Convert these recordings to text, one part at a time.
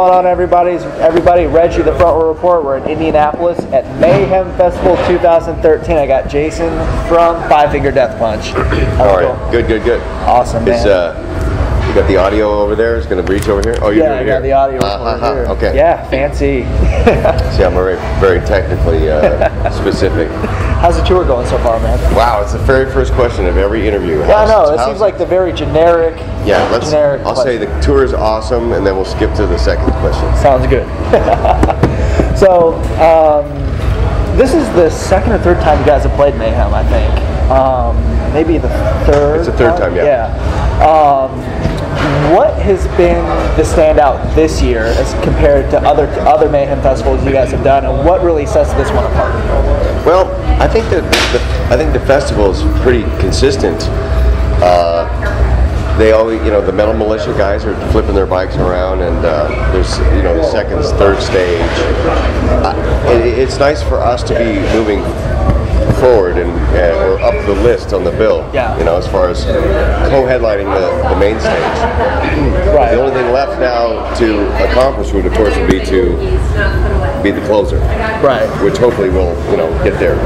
going on, everybody? Reggie, the Front Row Report. We're in Indianapolis at Mayhem Festival 2013. I got Jason from Five Finger Death Punch. How are you? Good. Awesome, man. You got the audio over there? It's going to reach over here? Oh, you're doing it here? Yeah, I got the audio over here. Okay. Yeah, fancy. See, I'm very technically specific. How's the tour going so far, man? Wow, it's the very first question of every interview. Yeah, I know. It seems like the very generic. Yeah, I'll say the tour is awesome, and then we'll skip to the second question. Sounds good. So, this is the second or third time you guys have played Mayhem, I think. Maybe the third. It's the third time, yeah. What has been the standout this year as compared to other Mayhem festivals you guys have done, and what really sets this one apart? Well, I think the festival is pretty consistent. They always, the Metal Militia guys are flipping their bikes around, and there's, the second, third stage. It's nice for us to be moving forward and we're up the list on the bill. Yeah. As far as co-headlining the main stage. Right. The only thing left now to accomplish would, of course, be to be the closer. Right. Which hopefully will, get there.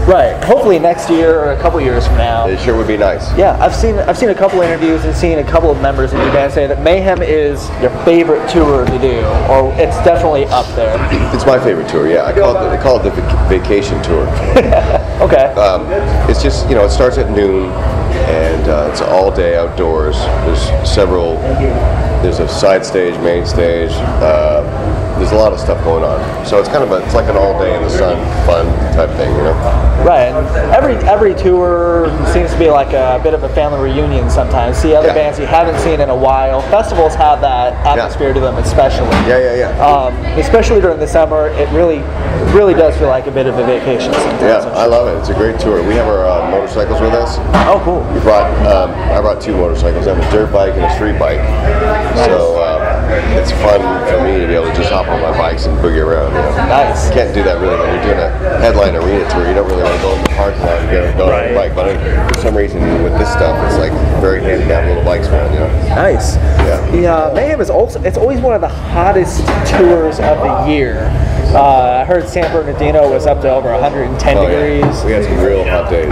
Right. Hopefully next year or a couple years from now. It sure would be nice. Yeah, I've seen a couple interviews and seen a couple of members of your band say that Mayhem is your favorite tour to do, or it's definitely up there. It's my favorite tour. Yeah, they call it the vacation tour. Okay. It's just it starts at noon, and it's all day outdoors. There's a side stage, main stage. There's a lot of stuff going on, so it's it's like an all day in the sun, fun type thing, Right, and every tour seems to be like a bit of a family reunion sometimes. See other bands you haven't seen in a while. Festivals have that atmosphere to them, especially. Yeah. Especially during the summer, it really does feel like a bit of a vacation sometimes. Yeah, I love it. It's a great tour. We have our motorcycles with us. Oh, cool. I brought two motorcycles. I have a dirt bike and a street bike. So it's fun for me to be able to just hop on my bikes and boogie around. Nice. You can't do that really when you're doing a headline arena tour. You don't really want to go in the parking lot and go on your bike. But for some reason, with this stuff, it's like very handy to have little bikes around. Nice. Yeah. The Mayhem is it's always one of the hottest tours of the year. I heard San Bernardino was up to over 110 degrees. Yeah. We had some real hot days.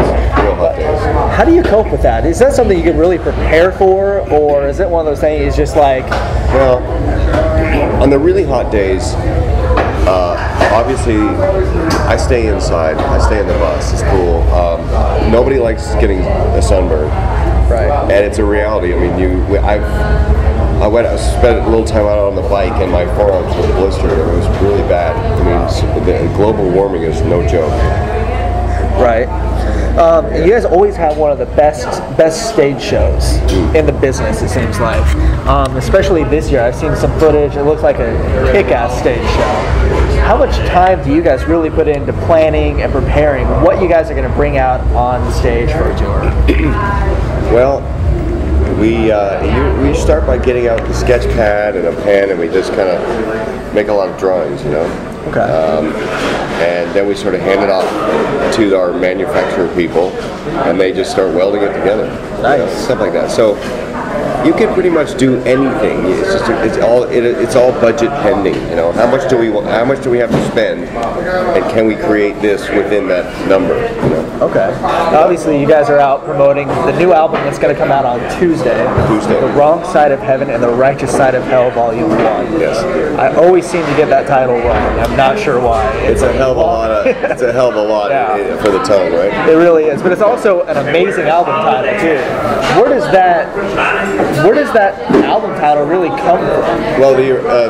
How do you cope with that? Is that something you can really prepare for, or is it one of those things it's just like... Well, on the really hot days, obviously, I stay inside. I stay in the bus. It's cool. Nobody likes getting a sunburn. Right. And it's a reality. I mean, I spent a little time out on the bike, and my forearms were blistered. It was really bad. I mean, the global warming is no joke. Right. You guys always have one of the best stage shows in the business, it seems like. Especially this year, I've seen some footage. It looks like a kick-ass stage show. How much time do you guys really put into planning and preparing what you guys are going to bring out on the stage for a tour? Well, we start by getting out the sketch pad and a pen, and we just kind of make a lot of drawings, Okay. And then we sort of hand it off to our manufacturer people, and they just start welding it together. Nice. Stuff like that. So you can pretty much do anything. It's all budget pending. How much do we have to spend, and can we create this within that number? Okay. Obviously, you guys are out promoting the new album that's going to come out on Tuesday. The Wrong Side of Heaven and the Righteous Side of Hell, Volume 1. Yes. I always seem to get that title wrong. I'm not sure why. It's a hell of a lot. It's a hell of a lot for the tongue, right? It really is. But it's also an amazing album title too. Where does that album title really come from? Well,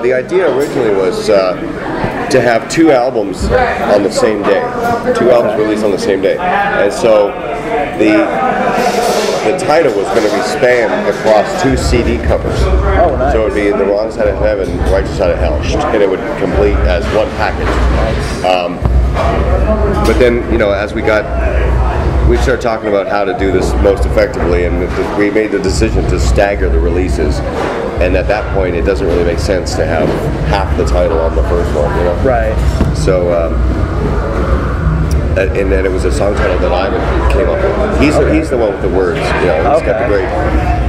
the idea originally was to have two albums on the same day. Two albums released on the same day. And so the title was going to be spanned across two CD covers. Oh, nice. So it would be The Wrong Side of Heaven, Righteous Side of Hell, and it would complete as one package. But then, as we started talking about how to do this most effectively, and we made the decision to stagger the releases. And at that point, it doesn't really make sense to have half the title on the first one, Right. So and then it was a song title that Ivan came up with. He's the one with the words. You know, he's got the great.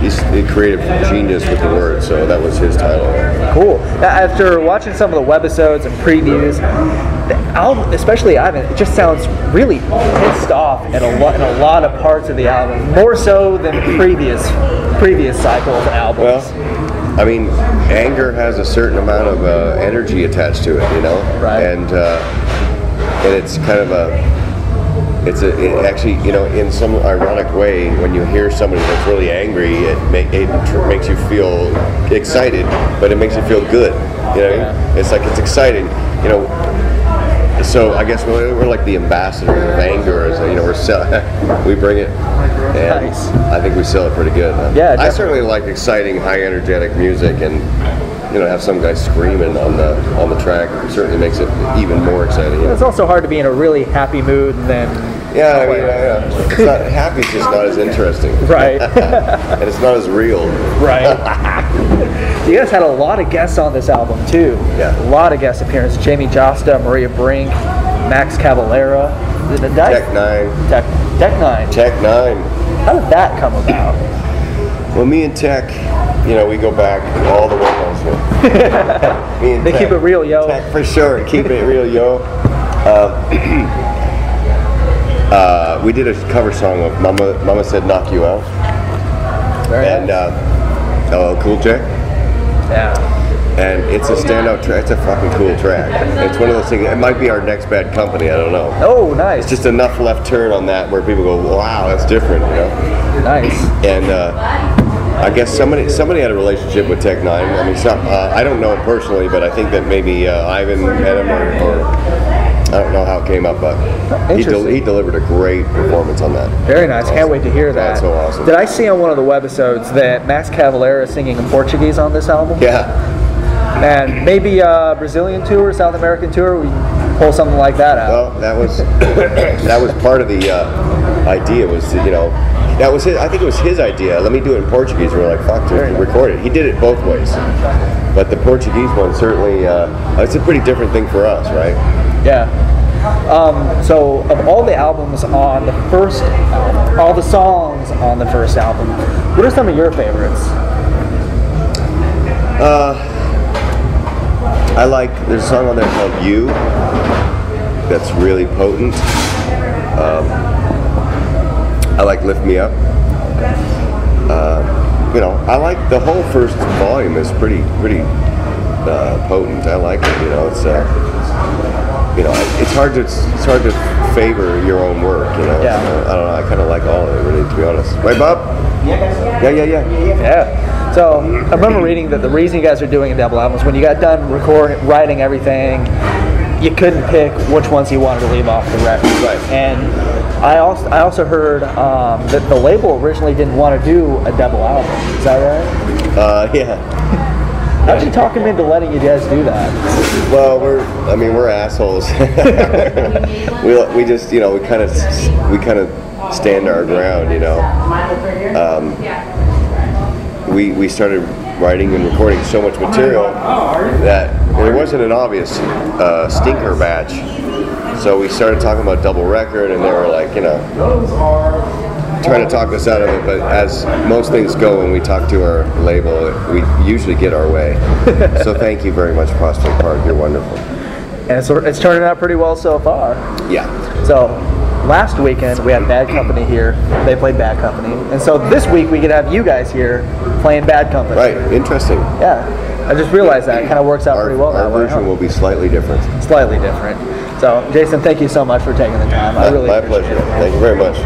He's the creative genius with the words, so that was his title. Cool. After watching some of the webisodes and previews, the album, especially Ivan, it just sounds really pissed off in a lot of parts of the album, more so than previous cycles of albums. Well, I mean, anger has a certain amount of energy attached to it, you know, right? And it's kind of it actually, you know, in some ironic way, when you hear somebody that's really angry, it makes you feel excited, but it makes you feel good. You know what I mean? It's like it's exciting, you know. So I guess we're like the ambassadors of anger, you know. We bring it, and nice. I think we sell it pretty good. Yeah, I certainly like exciting, high energetic music, and you know, have some guy screaming on the track. It certainly makes it even more exciting. You know? It's also hard to be in a really happy mood and then. Yeah, I mean, it's not happy's just not as interesting, right? And it's not as real, right? You guys had a lot of guests on this album too. Yeah, a lot of guest appearances. Jamie Josta, Maria Brink, Max Cavalera, Tech N9ne. Tech N9ne. Tech N9ne. How did that come about? Well, me and Tech, you know, we go back all the way home. Me and they Tech, keep it real, yo. Tech for sure, keep it real, yo. We did a cover song of Mama Said Knock You Out. Very and nice. Cool J. Yeah. And it's a standout track. It's a fucking cool track. It's one of those things. It might be our next Bad Company. I don't know. Oh, nice. It's just enough left turn on that where people go, "Wow, that's different," you know. Nice. And I guess somebody had a relationship with Tech N9ne. I mean, I don't know him personally, but I think that maybe Ivan met him, or I don't know how it came up, but he delivered a great performance on that. Very nice. Can't wait to hear that. That's so awesome. Did I see on one of the webisodes that Max Cavalera is singing in Portuguese on this album? Yeah. And maybe a Brazilian tour, South American tour, we pull something like that out. Well, that was part of the idea. Was, you know, that was I think it was his idea. Let me do it in Portuguese. We were like, fuck, to record it. He did it both ways, but the Portuguese one certainly it's a pretty different thing for us, right? Yeah. So of all the albums on the first album, all the songs on the first album, what are some of your favorites? I like, there's a song on there called You that's really potent. I like Lift Me Up. You know, I like the whole first volume is pretty potent. I like it, you know, it's you know, it's hard to favor your own work, you know. Yeah. So, I don't know, I kind of like all of it, really, to be honest. Right, Bob? Yeah. Yeah. So I remember reading that the reason you guys are doing a double album is when you got done writing everything, you couldn't pick which ones you wanted to leave off the record. Right. And I also heard that the label originally didn't want to do a double album. Is that right? Yeah. How'd you talk him into letting you guys do that? Well, we're assholes. we just, you know, we kind of stand our ground, you know. We started writing and recording so much material that there wasn't an obvious stinker batch. So we started talking about double record, and they were like, you know, trying to talk us out of it. But as most things go when we talk to our label, we usually get our way. So thank you very much, Prospect Park. You're wonderful. And it's turning out pretty well so far. Yeah. So last weekend we had Bad Company here. They played Bad Company, and so this week we could have you guys here playing Bad Company. Right. Interesting. Yeah. I just realized that. It kind of works out pretty well. Our version will be slightly different. Slightly different. So, Jason, thank you so much for taking the time. I really appreciate it. My pleasure. Thank you very much.